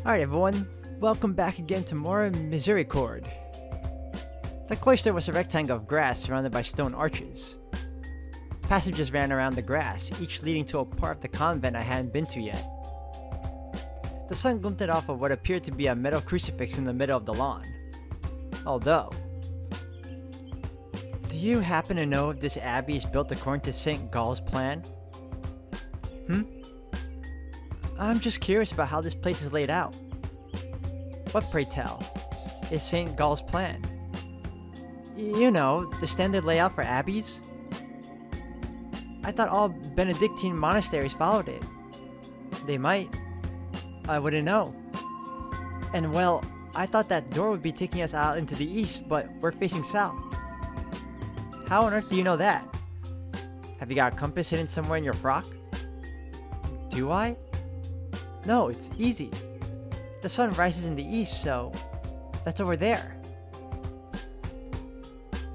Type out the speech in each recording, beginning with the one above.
Alright everyone, welcome back again to more Misericorde. The cloister was a rectangle of grass surrounded by stone arches. Passages ran around the grass, each leading to a part of the convent I hadn't been to yet. The sun glinted off of what appeared to be a metal crucifix in the middle of the lawn. Although, do you happen to know if this abbey is built according to St. Gall's plan? I'm just curious about how this place is laid out. What, pray tell, is St. Gall's plan? You know, the standard layout for abbeys? I thought all Benedictine monasteries followed it. They might. I wouldn't know. And well, I thought that door would be taking us out into the east, but we're facing south. How on earth do you know that? Have you got a compass hidden somewhere in your frock? Do I? No, it's easy. The sun rises in the east, so that's over there.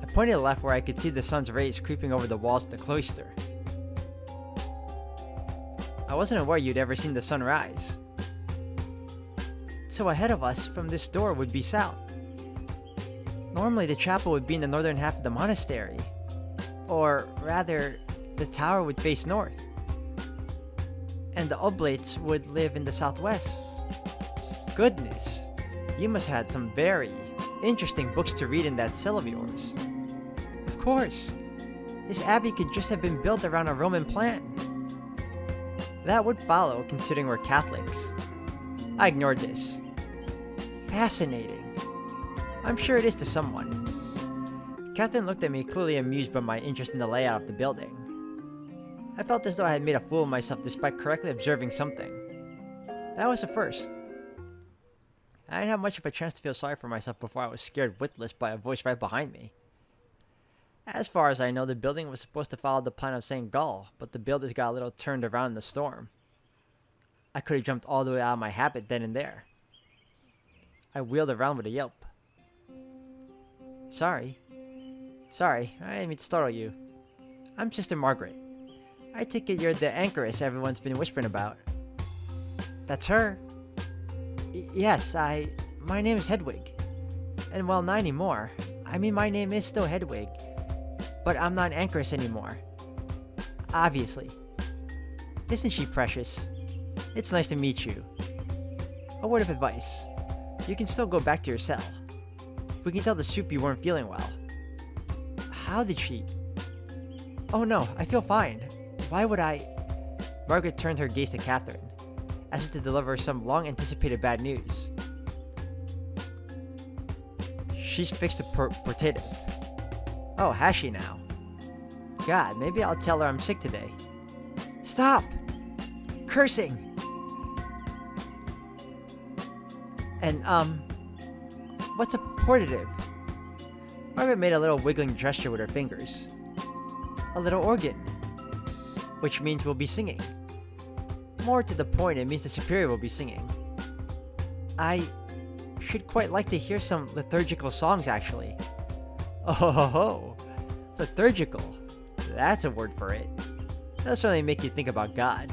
I pointed left where I could see the sun's rays creeping over the walls of the cloister. I wasn't aware you'd ever seen the sun rise. So ahead of us from this door would be south. Normally the chapel would be in the northern half of the monastery. Or rather, the tower would face north. And the oblates would live in the southwest. Goodness, you must have had some very interesting books to read in that cell of yours. Of course, this abbey could just have been built around a Roman plan. That would follow, considering we're Catholics. I ignored this. Fascinating. I'm sure it is to someone. Catherine looked at me, clearly amused by my interest in the layout of the building. I felt as though I had made a fool of myself despite correctly observing something. That was a first. I didn't have much of a chance to feel sorry for myself before I was scared witless by a voice right behind me. As far as I know, the building was supposed to follow the plan of St. Gall, but the builders got a little turned around in the storm. I could have jumped all the way out of my habit then and there. I wheeled around with a yelp. Sorry, I didn't mean to startle you. I'm Sister Margaret. I take it you're the anchoress everyone's been whispering about. That's her. Yes, my name is Hedwig. And well, not anymore. I mean, my name is still Hedwig. But I'm not an anchoress anymore. Obviously. Isn't she precious? It's nice to meet you. A word of advice. You can still go back to your cell. We can tell the soup you weren't feeling well. How did she? Oh no, I feel fine. Why would I? Margaret turned her gaze to Catherine, as if to deliver some long-anticipated bad news. She's fixed a portative. Oh, has she now? God, maybe I'll tell her I'm sick today. Stop! Cursing! And, what's a portative? Margaret made a little wiggling gesture with her fingers. A little organ. Which means we'll be singing. More to the point, it means the superior will be singing. I should quite like to hear some liturgical songs, actually. Oh ho ho ho! Liturgical. That's a word for it. That'll certainly make you think about God.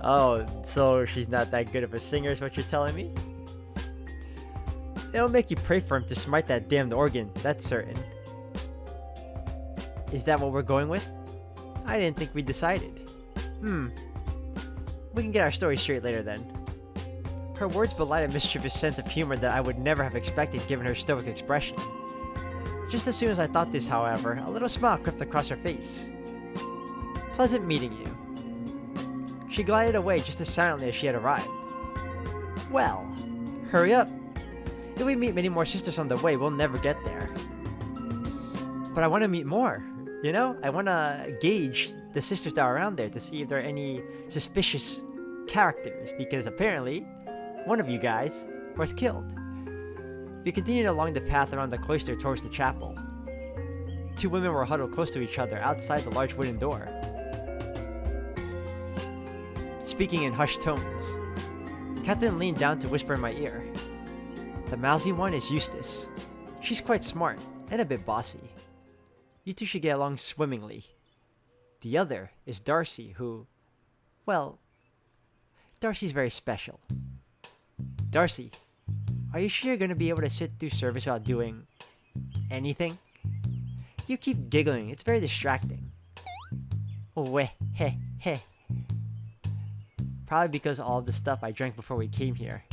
Oh, so she's not that good of a singer is what you're telling me? It'll make you pray for him to smite that damned organ, that's certain. Is that what we're going with? I didn't think we decided. We can get our story straight later then. Her words belied a mischievous sense of humor that I would never have expected given her stoic expression. Just as soon as I thought this, however, a little smile crept across her face. Pleasant meeting you. She glided away just as silently as she had arrived. Well, hurry up. If we meet many more sisters on the way, we'll never get there. But I want to meet more. You know, I want to gauge the sisters that are around there to see if there are any suspicious characters, because apparently, one of you guys was killed. We continued along the path around the cloister towards the chapel. Two women were huddled close to each other outside the large wooden door, speaking in hushed tones. Catherine leaned down to whisper in my ear. The mousy one is Eustace. She's quite smart and a bit bossy. You two should get along swimmingly. The other is Darcy, who, well, Darcy's very special. Darcy, are you sure you're gonna be able to sit through service without doing anything? You keep giggling, it's very distracting. Oh, weh, heh, heh. Probably because of all the stuff I drank before we came here.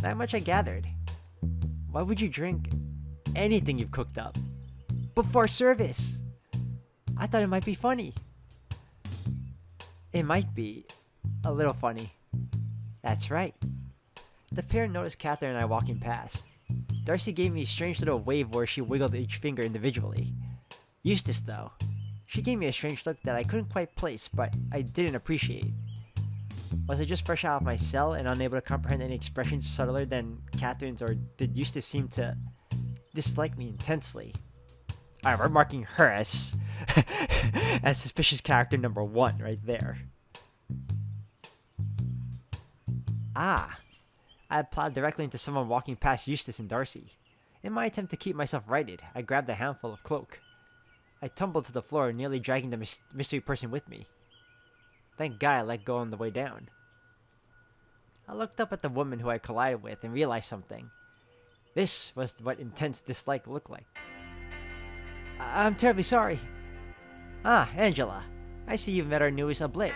That much I gathered. Why would you drink anything you've cooked up before service? I thought it might be funny. It might be a little funny. That's right. The pair noticed Catherine and I walking past. Darcy gave me a strange little wave where she wiggled each finger individually. Eustace, though, she gave me a strange look that I couldn't quite place, but I didn't appreciate. Was I just fresh out of my cell and unable to comprehend any expressions subtler than Catherine's, or did Eustace seem to dislike me intensely? Alright, we're marking her as as suspicious character number 1 right there. Ah, I had plowed directly into someone walking past Eustace and Darcy. In my attempt to keep myself righted, I grabbed a handful of cloak. I tumbled to the floor, nearly dragging the mystery person with me. Thank God I let go on the way down. I looked up at the woman who I collided with and realized something. This was what intense dislike looked like. I'm terribly sorry. Ah, Angela. I see you've met our newest oblit.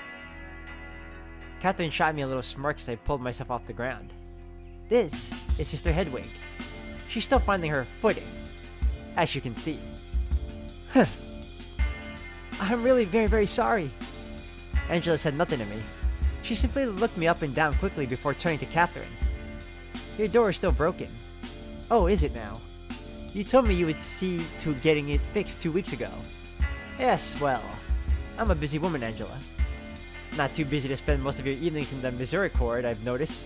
Catherine shot me a little smirk as I pulled myself off the ground. This is Sister Hedwig. She's still finding her footing, as you can see. I'm really very, very sorry. Angela said nothing to me. She simply looked me up and down quickly before turning to Catherine. Your door is still broken. Oh, is it now? You told me you would see to getting it fixed 2 weeks ago. Yes, well, I'm a busy woman, Angela. Not too busy to spend most of your evenings in the Misericorde, I've noticed.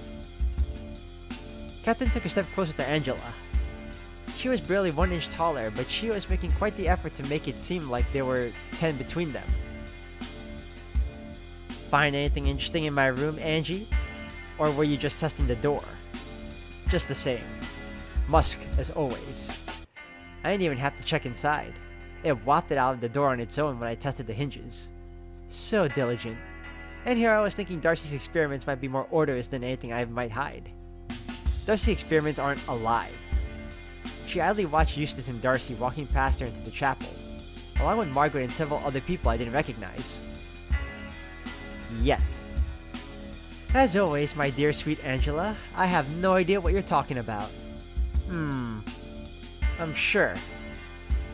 Catherine took a step closer to Angela. She was barely 1 inch taller, but she was making quite the effort to make it seem like there were 10 between them. Find anything interesting in my room, Angie? Or were you just testing the door? Just the same. Musk, as always. I didn't even have to check inside. It wafted out of the door on its own when I tested the hinges. So diligent. And here I was thinking Darcy's experiments might be more orderous than anything I might hide. Darcy's experiments aren't alive. She idly watched Eustace and Darcy walking past her into the chapel, along with Margaret and several other people I didn't recognize. Yet. As always, my dear sweet Angela, I have no idea what you're talking about. I'm sure.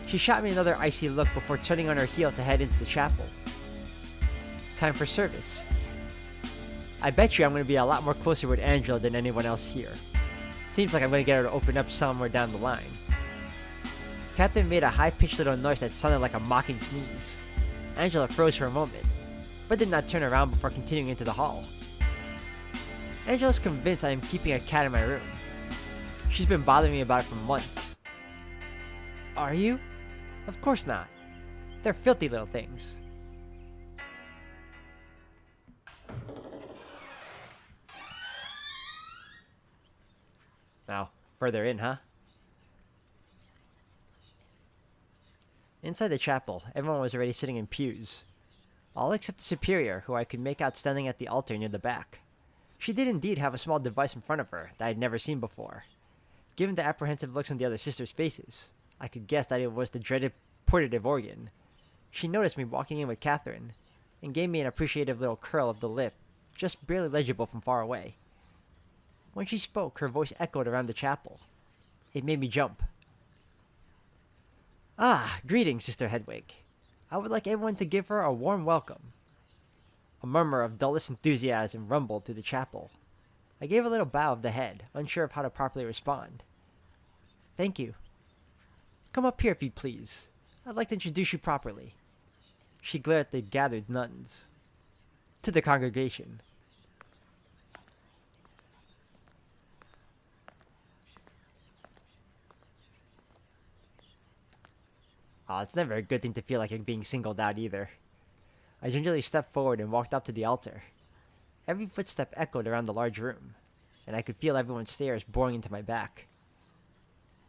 She shot me another icy look before turning on her heel to head into the chapel. Time for service. I bet you I'm going to be a lot more closer with Angela than anyone else here. Seems like I'm going to get her to open up somewhere down the line. Catherine made a high-pitched little noise that sounded like a mocking sneeze. Angela froze for a moment, but did not turn around before continuing into the hall. Angela's convinced I am keeping a cat in my room. She's been bothering me about it for months. Are you? Of course not. They're filthy little things. Now, further in, huh? Inside the chapel, everyone was already sitting in pews. All except the superior, who I could make out standing at the altar near the back. She did indeed have a small device in front of her that I'd never seen before. Given the apprehensive looks on the other sisters' faces, I could guess that it was the dreaded portative organ. She noticed me walking in with Catherine, and gave me an appreciative little curl of the lip, just barely legible from far away. When she spoke, her voice echoed around the chapel. It made me jump. Ah, greetings, Sister Hedwig. I would like everyone to give her a warm welcome. A murmur of dullest enthusiasm rumbled through the chapel. I gave a little bow of the head, unsure of how to properly respond. Thank you. Come up here if you please. I'd like to introduce you properly. She glared at the gathered nuns. To the congregation. Oh, it's never a good thing to feel like you're being singled out either. I gingerly stepped forward and walked up to the altar. Every footstep echoed around the large room, and I could feel everyone's stares boring into my back.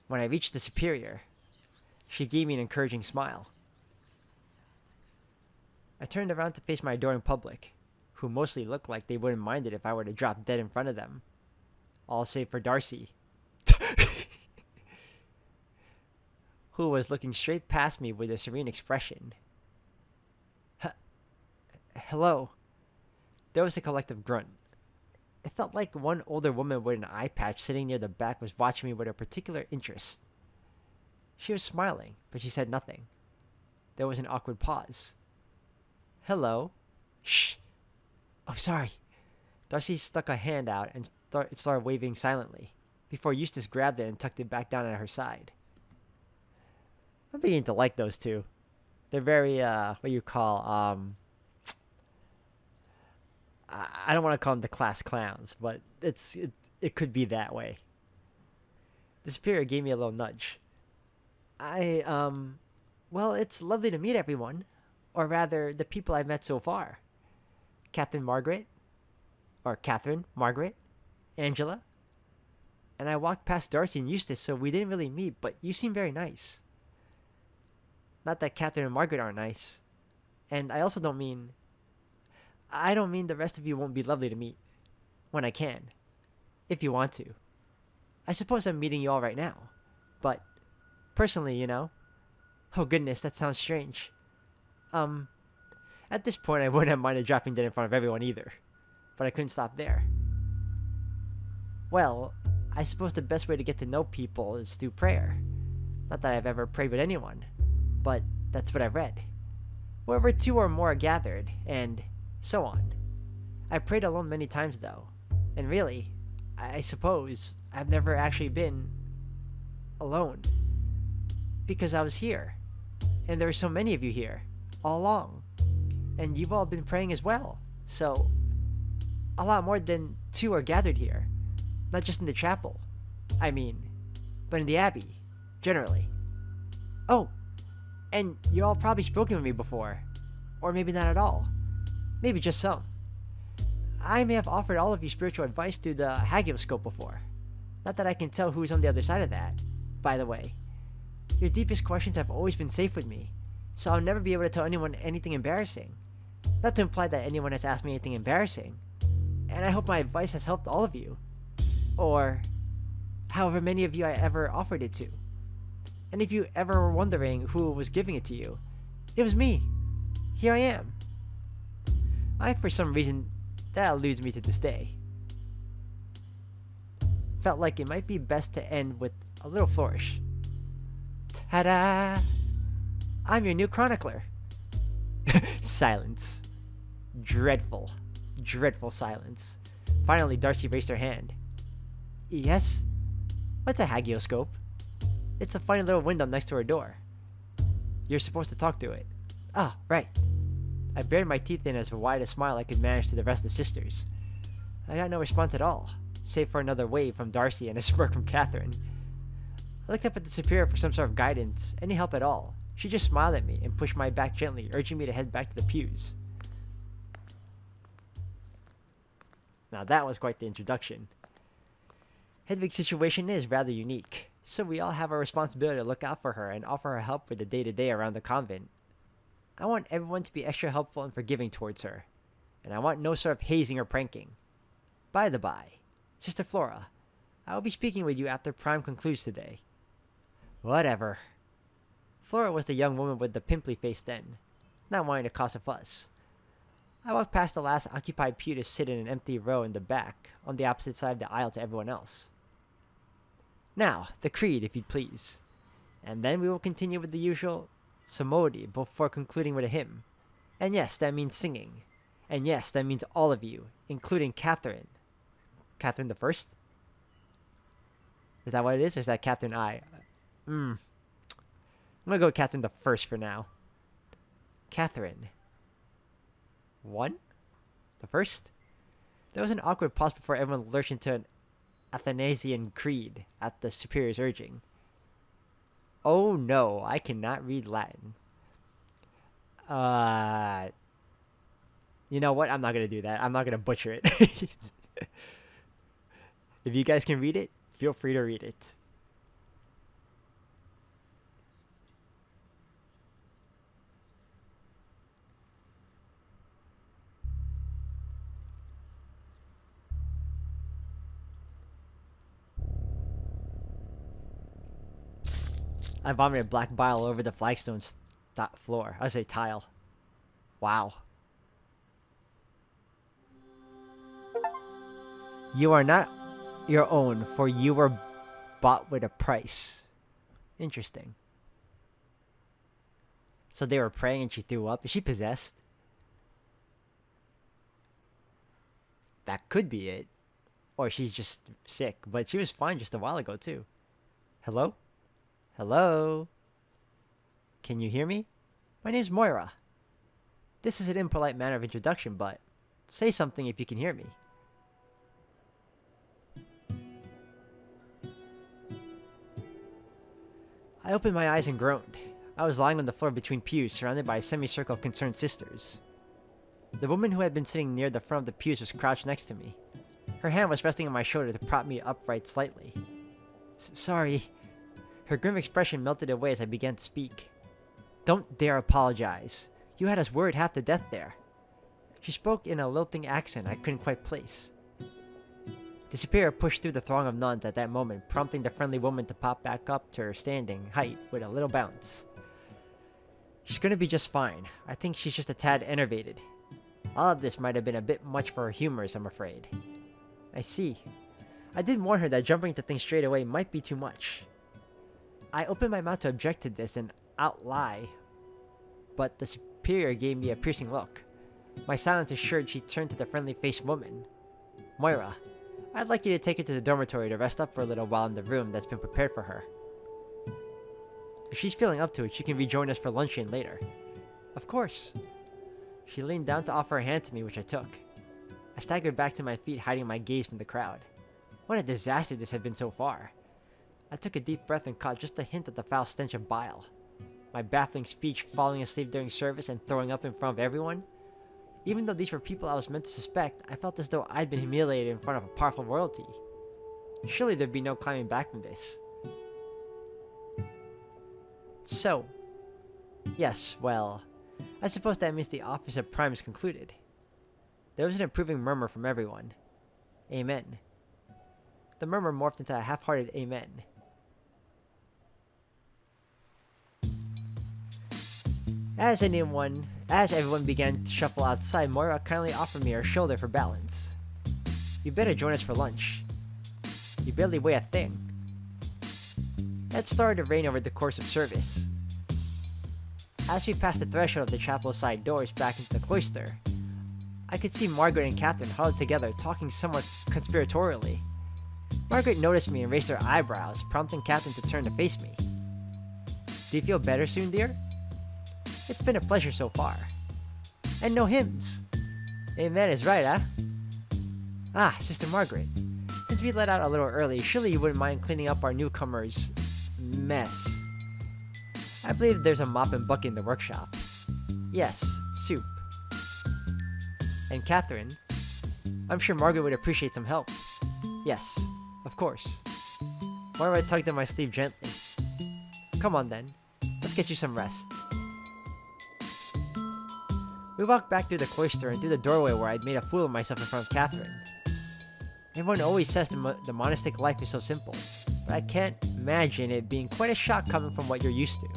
When I reached the superior, she gave me an encouraging smile. I turned around to face my adoring public, who mostly looked like they wouldn't mind it if I were to drop dead in front of them. All save for Darcy, who was looking straight past me with a serene expression. Hello. There was a collective grunt. It felt like one older woman with an eye patch sitting near the back was watching me with a particular interest. She was smiling, but she said nothing. There was an awkward pause. Hello? Shh. Oh, sorry. Darcy stuck a hand out and started waving silently, before Eustace grabbed it and tucked it back down at her side. I'm beginning to like those two. They're very, what you call, I don't want to call them the class clowns, but it could be that way. The superior gave me a little nudge. Well, it's lovely to meet everyone. Or rather, the people I've met so far. Catherine, Margaret, Angela. And I walked past Darcy and Eustace, so we didn't really meet, but you seem very nice. Not that Catherine and Margaret aren't nice. And I also don't mean the rest of you won't be lovely to meet. When I can. If you want to. I suppose I'm meeting you all right now. But, personally, you know. Oh goodness, that sounds strange. At this point I wouldn't have minded dropping dead in front of everyone either. But I couldn't stop there. Well, I suppose the best way to get to know people is through prayer. Not that I've ever prayed with anyone. But that's what I've read. Wherever two or more are gathered, and so on. I prayed alone many times though, and really, I suppose I've never actually been alone. Because I was here, and there are so many of you here, all along, and you've all been praying as well, so a lot more than two are gathered here, not just in the chapel, but in the abbey, generally. Oh, and you all probably spoken with me before, or maybe not at all. Maybe just some. I may have offered all of you spiritual advice through the hagioscope before. Not that I can tell who's on the other side of that, by the way. Your deepest questions have always been safe with me, so I'll never be able to tell anyone anything embarrassing. Not to imply that anyone has asked me anything embarrassing. And I hope my advice has helped all of you. Or however many of you I ever offered it to. And if you ever were wondering who was giving it to you, it was me. Here I am. For some reason, that eludes me to this day. Felt like it might be best to end with a little flourish. Ta-da! I'm your new chronicler. Silence. Dreadful, dreadful silence. Finally, Darcy raised her hand. Yes? What's a hagioscope? It's a funny little window next to her door. You're supposed to talk through it. Ah, right. I bared my teeth in as wide a smile I could manage to the rest of the sisters. I got no response at all, save for another wave from Darcy and a smirk from Catherine. I looked up at the superior for some sort of guidance, any help at all. She just smiled at me and pushed my back gently, urging me to head back to the pews. Now that was quite the introduction. Hedwig's situation is rather unique, so we all have a responsibility to look out for her and offer her help with the day-to-day around the convent. I want everyone to be extra helpful and forgiving towards her, and I want no sort of hazing or pranking. By the by, Sister Flora, I will be speaking with you after Prime concludes today. Whatever. Flora was the young woman with the pimply face then, not wanting to cause a fuss. I walked past the last occupied pew to sit in an empty row in the back, on the opposite side of the aisle to everyone else. Now, the creed, if you'd please. And then we will continue with the usual psalmody before concluding with a hymn. And yes, that means singing. And yes, that means all of you, including Catherine. Catherine the First? Is that what it is, or is that Catherine I? I'm gonna go with Catherine the First for now. Catherine. One? The first? There was an awkward pause before everyone lurched into an Athanasian creed at the superior's urging. Oh no, I cannot read Latin. You know what? I'm not gonna do that. I'm not gonna butcher it. If you guys can read it, feel free to read it. I vomited black bile over the flagstone floor. I say tile. Wow. You are not your own, for you were bought with a price. Interesting. So they were praying and she threw up. Is she possessed? That could be it. Or she's just sick. But she was fine just a while ago, too. Hello? Hello? Can you hear me? My name's Moira. This is an impolite manner of introduction, but say something if you can hear me. I opened my eyes and groaned. I was lying on the floor between pews, surrounded by a semicircle of concerned sisters. The woman who had been sitting near the front of the pews was crouched next to me. Her hand was resting on my shoulder to prop me upright slightly. Sorry. Her grim expression melted away as I began to speak. Don't dare apologize. You had us worried half to death there. She spoke in a lilting accent I couldn't quite place. The superior pushed through the throng of nuns at that moment, prompting the friendly woman to pop back up to her standing height with a little bounce. She's gonna be just fine. I think she's just a tad enervated. All of this might have been a bit much for her humors, I'm afraid. I see. I did warn her that jumping to things straight away might be too much. I opened my mouth to object to this and outlie, but the superior gave me a piercing look. My silence assured, she turned to the friendly-faced woman. Moira, I'd like you to take her to the dormitory to rest up for a little while in the room that's been prepared for her. If she's feeling up to it, she can rejoin us for luncheon later. Of course. She leaned down to offer a hand to me, which I took. I staggered back to my feet, hiding my gaze from the crowd. What a disaster this had been so far. I took a deep breath and caught just a hint of the foul stench of bile. My baffling speech, falling asleep during service, and throwing up in front of everyone. Even though these were people I was meant to suspect, I felt as though I'd been humiliated in front of a powerful royalty. Surely there'd be no climbing back from this. So, yes, well, I suppose that means the office of Prime is concluded. There was an approving murmur from everyone. Amen. The murmur morphed into a half-hearted amen. As everyone began to shuffle outside, Moira kindly offered me her shoulder for balance. You better join us for lunch. You barely weigh a thing. That started to rain over the course of service. As we passed the threshold of the chapel's side doors back into the cloister, I could see Margaret and Catherine huddled together, talking somewhat conspiratorially. Margaret noticed me and raised her eyebrows, prompting Catherine to turn to face me. Do you feel better soon, dear? It's been a pleasure so far. And no hymns. Amen is right, huh? Ah, Sister Margaret. Since we let out a little early, surely you wouldn't mind cleaning up our newcomers' mess. I believe there's a mop and bucket in the workshop. Yes, soup. And Catherine, I'm sure Margaret would appreciate some help. Yes, of course. Moira tugged at my sleeve gently. Come on then, let's get you some rest. We walked back through the cloister and through the doorway where I'd made a fool of myself in front of Catherine. Everyone always says the monastic life is so simple, but I can't imagine it being quite a shock coming from what you're used to.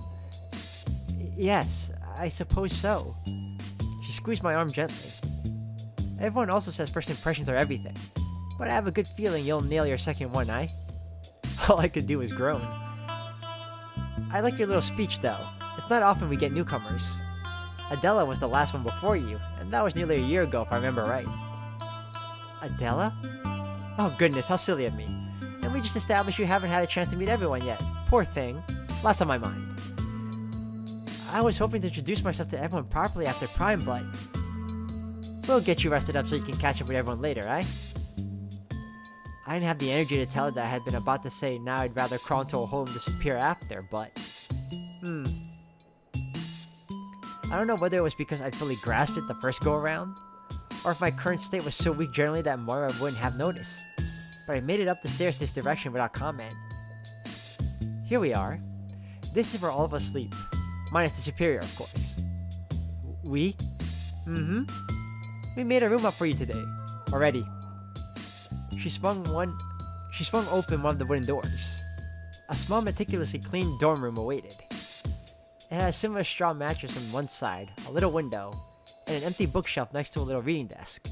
Yes, I suppose so. She squeezed my arm gently. Everyone also says first impressions are everything, but I have a good feeling you'll nail your second one, eh? All I could do was groan. I like your little speech, though. It's not often we get newcomers. Adela was the last one before you, and that was nearly a year ago if I remember right. Adela? Oh goodness, how silly of me. And we just established you haven't had a chance to meet everyone yet. Poor thing. Lots on my mind. I was hoping to introduce myself to everyone properly after Prime, but we'll get you rested up so you can catch up with everyone later, eh? I didn't have the energy to tell her that I had been about to say now I'd rather crawl into a hole and disappear after, but I don't know whether it was because I'd fully grasped it the first go-around, or if my current state was so weak generally that Moira wouldn't have noticed, but I made it up the stairs this direction without comment. Here we are. This is where all of us sleep, minus the superior, of course. We? Mm-hmm. We made a room up for you today, already. She swung open one of the wooden doors. A small, meticulously cleaned dorm room awaited. It had a similar straw mattress on one side, a little window, and an empty bookshelf next to a little reading desk.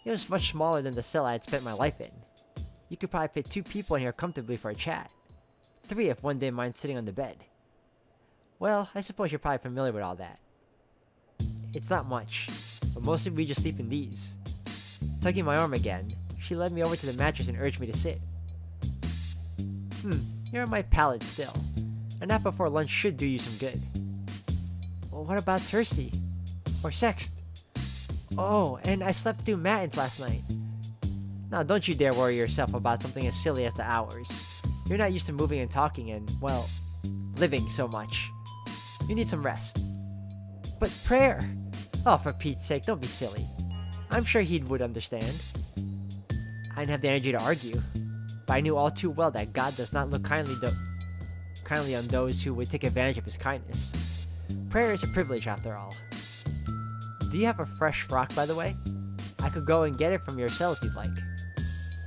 It was much smaller than the cell I had spent my life in. You could probably fit 2 people in here comfortably for a chat. 3 if one didn't mind sitting on the bed. Well, I suppose you're probably familiar with all that. It's not much, but mostly we just sleep in these. Tugging my arm again, she led me over to the mattress and urged me to sit. You're on my palate still. A nap before lunch should do you some good. Well, what about Tercy? Or Sext? Oh, and I slept through Matins last night. Now, don't you dare worry yourself about something as silly as the hours. You're not used to moving and talking and, well, living so much. You need some rest. But prayer! Oh, for Pete's sake, don't be silly. I'm sure he would understand. I didn't have the energy to argue, but I knew all too well that God does not look kindly on those who would take advantage of his kindness. Prayer is a privilege after all. Do you have a fresh frock, by the way? I could go and get it from your cell if you'd like.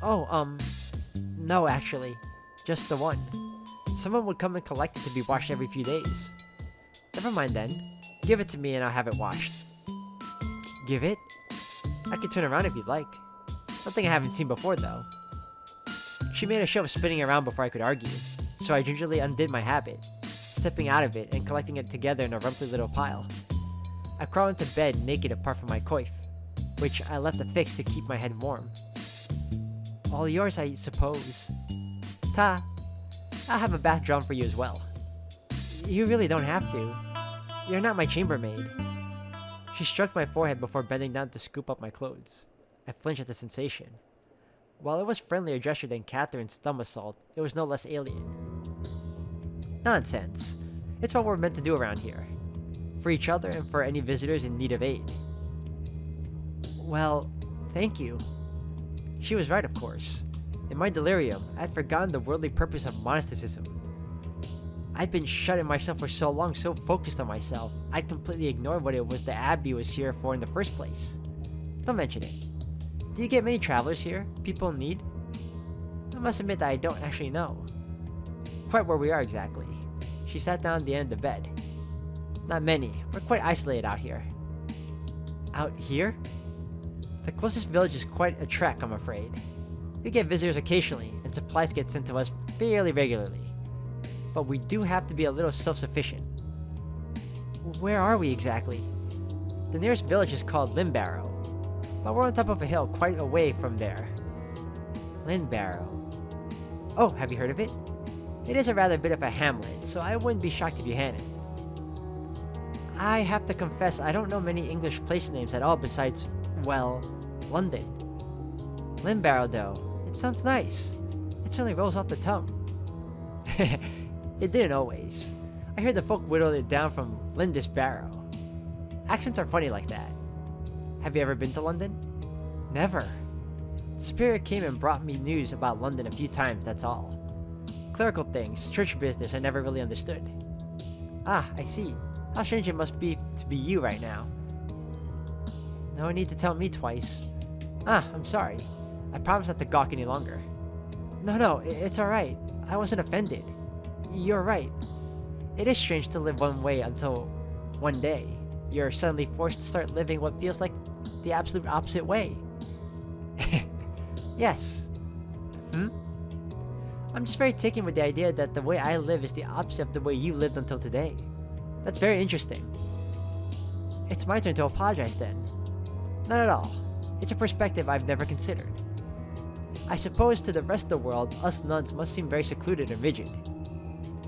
Oh, no actually. Just the one. Someone would come and collect it to be washed every few days. Never mind then. Give it to me and I'll have it washed. Give it? I could turn around if you'd like. Something I haven't seen before though. She made a show of spinning around before I could argue, so I gingerly undid my habit, stepping out of it and collecting it together in a rumply little pile. I crawled into bed naked apart from my coif, which I left affixed to keep my head warm. All yours, I suppose. Ta, I'll have a bath drawn for you as well. You really don't have to. You're not my chambermaid. She stroked my forehead before bending down to scoop up my clothes. I flinched at the sensation. While it was friendlier gesture than Catherine's thumb assault, it was no less alien. Nonsense. It's what we're meant to do around here. For each other and for any visitors in need of aid. Well, thank you. She was right, of course. In my delirium, I had forgotten the worldly purpose of monasticism. I'd been shut in myself for so long, so focused on myself, I'd completely ignored what it was the Abbey was here for in the first place. Don't mention it. Do you get many travelers here? People in need? I must admit that I don't actually know. Quite where we are exactly. She sat down at the end of the bed. Not many. We're quite isolated out here. Out here? The closest village is quite a trek, I'm afraid. We get visitors occasionally, and supplies get sent to us fairly regularly. But we do have to be a little self-sufficient. Where are we exactly? The nearest village is called Limbarrow, but we're on top of a hill quite away from there. Limbarrow. Oh, have you heard of it? It is a rather bit of a hamlet, so I wouldn't be shocked if you had it. I have to confess I don't know many English place names at all besides, well, London. Limbarrow though, it sounds nice. It certainly rolls off the tongue. It didn't always. I heard the folk whittled it down from Lindisbarrow. Accents are funny like that. Have you ever been to London? Never. Spirit came and brought me news about London a few times, that's all. Clerical things, church business I never really understood. Ah, I see. How strange it must be to be you right now. No need to tell me twice. Ah, I'm sorry. I promise not to gawk any longer. No, it's alright. I wasn't offended. You're right. It is strange to live one way until one day you're suddenly forced to start living what feels like the absolute opposite way. Yes. I'm just very taken with the idea that the way I live is the opposite of the way you lived until today. That's very interesting. It's my turn to apologize then. Not at all. It's a perspective I've never considered. I suppose to the rest of the world, us nuns must seem very secluded and rigid.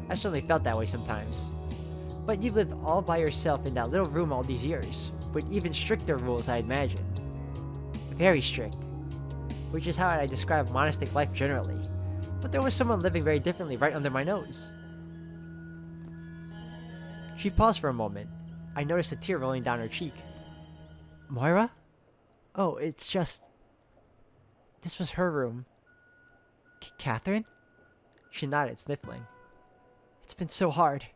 I certainly felt that way sometimes. But you've lived all by yourself in that little room all these years, with even stricter rules, I imagine. Very strict. Which is how I describe monastic life generally. But there was someone living very differently right under my nose. She paused for a moment. I noticed a tear rolling down her cheek. Moira? Oh, it's just... This was her room. Catherine? She nodded, sniffling. It's been so hard.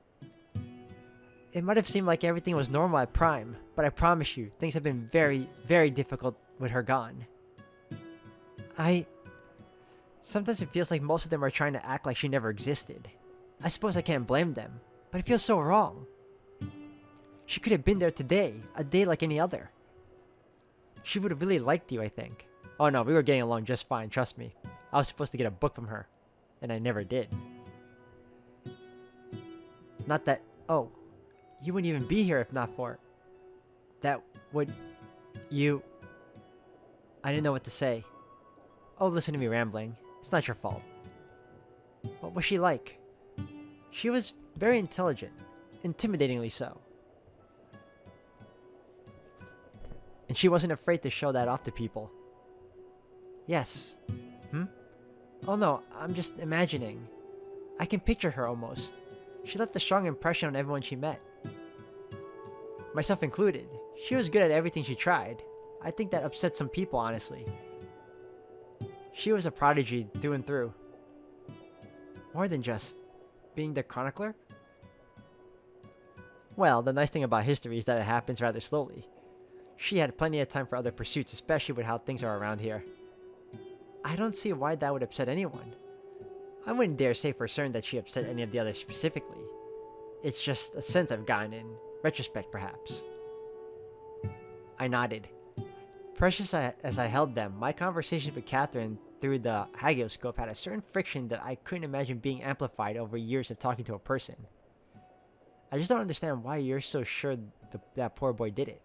It might have seemed like everything was normal at Prime, but I promise you, things have been very, very difficult with her gone. Sometimes it feels like most of them are trying to act like she never existed. I suppose I can't blame them, but it feels so wrong. She could have been there today, a day like any other. She would have really liked you, I think. Oh no, we were getting along just fine, trust me. I was supposed to get a book from her, and I never did. Not that... Oh, you wouldn't even be here if not for... That would... You... I didn't know what to say. Oh, listen to me rambling. It's not your fault. What was she like? She was very intelligent, intimidatingly so. And she wasn't afraid to show that off to people. Yes. Oh no, I'm just imagining. I can picture her almost. She left a strong impression on everyone she met. Myself included. She was good at everything she tried. I think that upset some people, honestly. She was a prodigy through and through. More than just being the chronicler? Well, the nice thing about history is that it happens rather slowly. She had plenty of time for other pursuits, especially with how things are around here. I don't see why that would upset anyone. I wouldn't dare say for certain that she upset any of the others specifically. It's just a sense I've gotten in retrospect, perhaps. I nodded. Precious as I held them, my conversations with Catherine through the hagioscope had a certain friction that I couldn't imagine being amplified over years of talking to a person. I just don't understand why you're so sure that poor boy did it.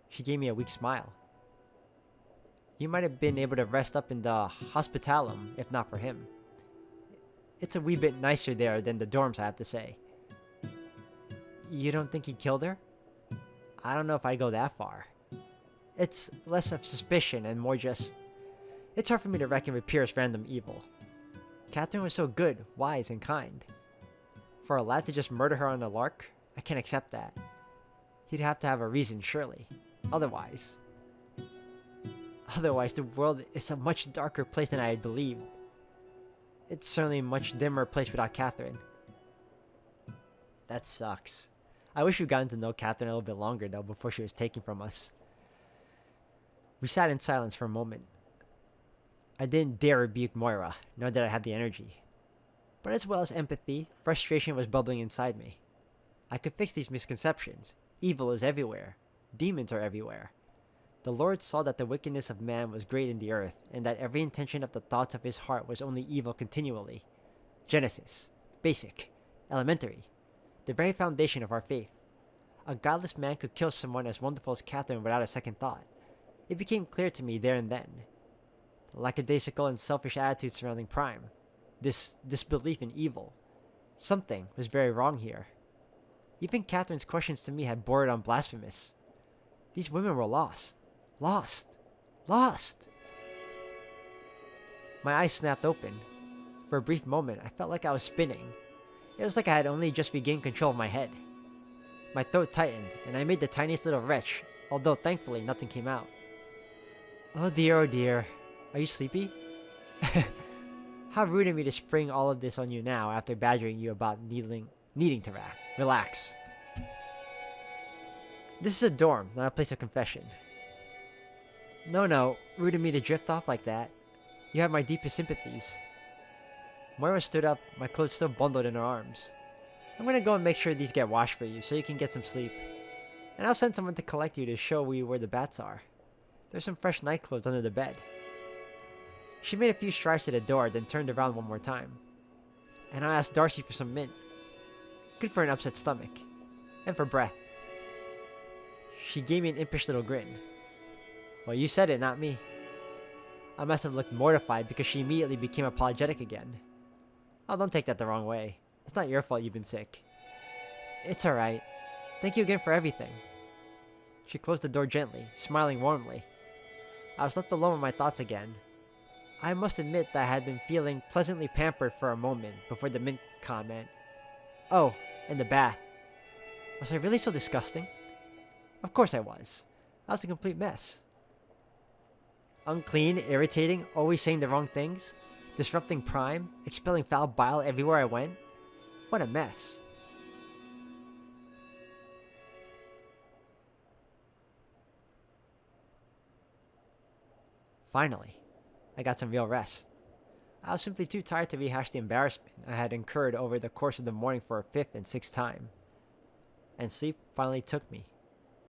She gave me a weak smile. You might have been able to rest up in the hospitalum if not for him. It's a wee bit nicer there than the dorms, I have to say. You don't think he killed her? I don't know if I'd go that far. It's less of suspicion and more just... It's hard for me to reckon with purest random evil. Catherine was so good, wise, and kind. For a lad to just murder her on a lark, I can't accept that. He'd have to have a reason, surely. Otherwise, the world is a much darker place than I had believed. It's certainly a much dimmer place without Catherine. That sucks. I wish we'd gotten to know Catherine a little bit longer, though, before she was taken from us. We sat in silence for a moment. I didn't dare rebuke Moira, nor did I have the energy. But as well as empathy, frustration was bubbling inside me. I could fix these misconceptions. Evil is everywhere. Demons are everywhere. The Lord saw that the wickedness of man was great in the earth, and that every intention of the thoughts of his heart was only evil continually. Genesis. Basic. Elementary. The very foundation of our faith. A godless man could kill someone as wonderful as Catherine without a second thought. It became clear to me there and then. The lackadaisical and selfish attitude surrounding Prime. This disbelief in evil. Something was very wrong here. Even Catherine's questions to me had bordered on blasphemous. These women were lost. Lost. Lost. My eyes snapped open. For a brief moment, I felt like I was spinning. It was like I had only just regained control of my head. My throat tightened, and I made the tiniest little retch, although thankfully nothing came out. Oh dear. Are you sleepy? How rude of me to spring all of this on you now after badgering you about needing to relax. This is a dorm, not a place of confession. No, rude of me to drift off like that. You have my deepest sympathies. Moira stood up, my clothes still bundled in her arms. I'm gonna go and make sure these get washed for you so you can get some sleep. And I'll send someone to collect you to show you where the bats are. There's some fresh nightclothes under the bed. She made a few strides to the door, then turned around one more time. And I asked Darcy for some mint. Good for an upset stomach. And for breath. She gave me an impish little grin. Well, you said it, not me. I must have looked mortified because she immediately became apologetic again. Oh, don't take that the wrong way. It's not your fault you've been sick. It's alright. Thank you again for everything. She closed the door gently, smiling warmly. I was left alone with my thoughts again. I must admit that I had been feeling pleasantly pampered for a moment before the mint comment. Oh, and the bath. Was I really so disgusting? Of course I was. I was a complete mess. Unclean, irritating, always saying the wrong things, disrupting Prime, expelling foul bile everywhere I went. What a mess. Finally, I got some real rest. I was simply too tired to rehash the embarrassment I had incurred over the course of the morning for a fifth and sixth time, and sleep finally took me.